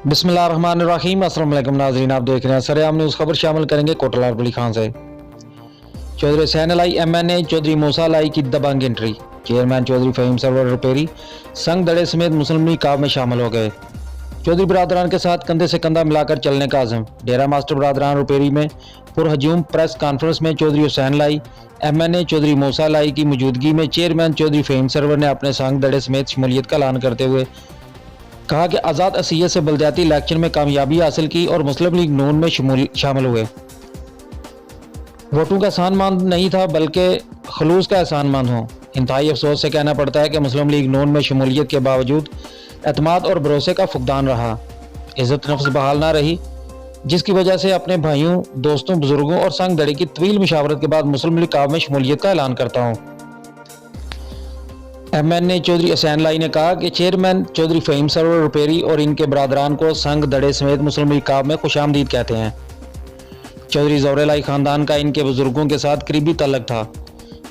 बिस्मिल्लाहिर्रहमानिर्रहीम। अस्सलाम वालेकुम नाज़रीन, आप देख रहे हैं सरेआम न्यूज़। खबर शामिल करेंगे कोटला अरबली खान से। चौधरी हुसैन अलाई MNA चौधरी मूसा अलाई की दबंग एंट्री। चेयरमैन चौधरी फ़हीम सरवर रुपेरी संग दड़े समेत मुस्लिम लीग काब में शामिल हो गए। चौधरी बरादरान के साथ कंधे से कंधा मिलाकर चलने का आज़म। डेरा मास्टर बरादरान रुपेरी में पुरहजूम प्रेस कॉन्फ्रेंस में चौधरी हुसैन अलाई MNA चौधरी मूसा अलाई की मौजूदगी में चेयरमैन चौधरी फ़हीम सरवर ने अपने संग दड़े समेत शमूलियत का ऐलान करते हुए कहा कि आज़ाद असीयत से बलदियाती इलेक्शन में कामयाबी हासिल की और मुस्लिम लीग नून में शामिल हुए। वोटों का एहसानमंद नहीं था बल्कि खलूस का एहसानमंद हूँ। इंतहाई अफसोस से कहना पड़ता है कि मुस्लिम लीग नून में शमूलियत के बावजूद एतमाद और भरोसे का फुकदान रहा, इज़्ज़त नफ्स बहाल ना रही, जिसकी वजह से अपने भाइयों, दोस्तों, बुजुर्गों और संग दड़े की तवील मुशावरत के बाद मुस्लिम लीग काब में शमूलियत का ऐलान करता हूँ। MNA चौधरी हुसैन अलाई ने कहा कि चेयरमैन चौधरी फ़हीम सरवर रुपेरी और इनके बरादरान को संग दड़े समेत मुस्लिम लीग काब में खुशामदीद कहते हैं। चौधरी ज़ौहर अलाई ख़ानदान का इनके बुजुर्गों के साथ करीबी तल्लक था।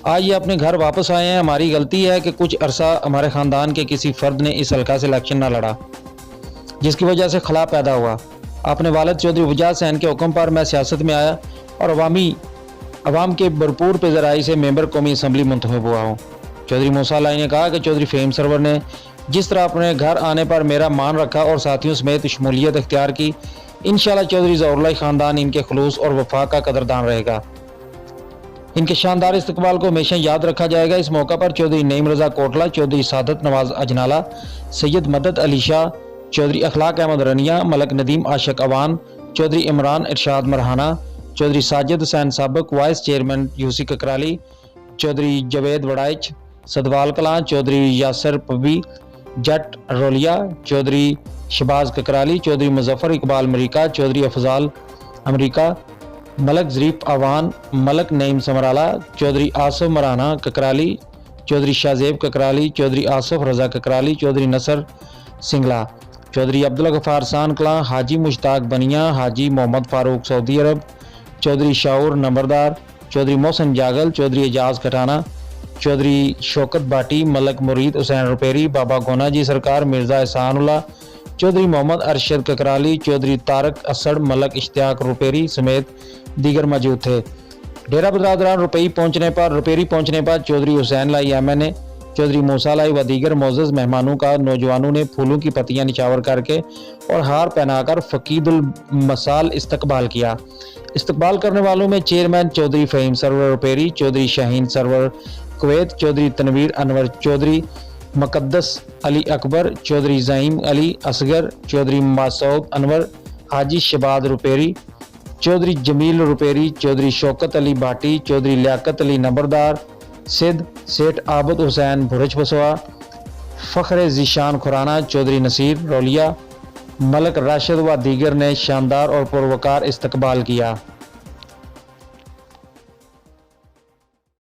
आज ये अपने घर वापस आए हैं। हमारी गलती है कि कुछ अरसा हमारे ख़ानदान के किसी फ़र्द ने इस हल्का से इलेक्शन न लड़ा, जिसकी वजह से खला पैदा हुआ। अपने वालिद चौधरी वजाद हुसैन के हुक्म पर मैं सियासत में आया और अवाम के भरपूर पेजराई से मेंबर कौमी असम्बली मुंतखब हुआ हूँ। चौधरी मूसा अलाई ने कहा कि चौधरी फ़हीम सरवर ने जिस तरह अपने घर आने पर मेरा मान रखा और साथियों समेत शमूलियत इख्तियार की, इंशाअल्लाह चौधरी ज़ौहर अलाई ख़ानदान इनके खुलूस और वफा का कदरदान रहेगा। इनके शानदार इस्तकबाल को हमेशा याद रखा जाएगा। इस मौका पर चौधरी नईम रज़ा कोटला, चौधरी सादत नवाज अजनाला, सैयद मदद अली शाह, चौधरी अखलाक अहमद रनिया, मलक नदीम आशिक अवान, चौधरी इमरान इरशाद मरहाना, चौधरी साजिद हुसैन साबिक, vice chairman UC Kakrali, Chaudhry Javed Waraich Sadwal Kalan, Chaudhry Yasir Pabbi Jatt Rolia, Chaudhry Shahbaz Kakrali, Chaudhry Muzaffar Iqbal America, Chaudhry Afzal America, Malik Zarif Awan, Malik Naeem Samrala, Chaudhry Asif Marana Kakrali, Chaudhry Shahzeb Kakrali, Chaudhry Asif Raza Kakrali, Chaudhry Nasir Singla, Chaudhry Abdul Ghaffar San Kalan, Haji Mushtaq Bania, Haji Mohammad Farooq Saudi Arab, Chaudhry Shaur नंबरदार, चौधरी मोहसन जागल, चौधरी एजाज कटाना, चौधरी शौकत बाटी, मलक मुरीद हुसैन रुपेरी, बाबा गोना जी सरकार, मिर्ज़ा एहसानुल्लाह, चौधरी मोहम्मद अरशद ककराली, चौधरी तारक असड़, मलक इश्तियाक रुपेरी समेत दीगर मौजूद थे। डेरा बरादरान रुपेरी पहुंचने पर चौधरी हुसैन अलाई MNA चौधरी मूसा अलाई व दीगर मोअज़्ज़ज़ मेहमानों का नौजवानों ने फूलों की पत्तियां निछावर करके और हार पहनाकर फ़कीदुल मसाल इस्तकबाल किया। इस्तकबाल करने वालों में चेयरमैन चौधरी फ़हीम सरवर रुपेरी, चौधरी शाहीन सरवर कुवैत, चौधरी तनवीर अनवर चौधरी, मुक़द्दस अली अकबर, चौधरी ज़हीम अली असगर, चौधरी मासूद अनवर, हाजी शबाद रुपेरी, चौधरी जमील रुपेरी, चौधरी शौकत अली भाटी, चौधरी लियाकत अली नंबरदार, सिद्ध सेठ आबद हुसैन भुरज बसवा, फ़ख्र ज़ीशान खुराना, चौधरी नसीर रोलिया, मलक राशिद व दीगर ने शानदार और पुरवकार इस्तकबाल किया।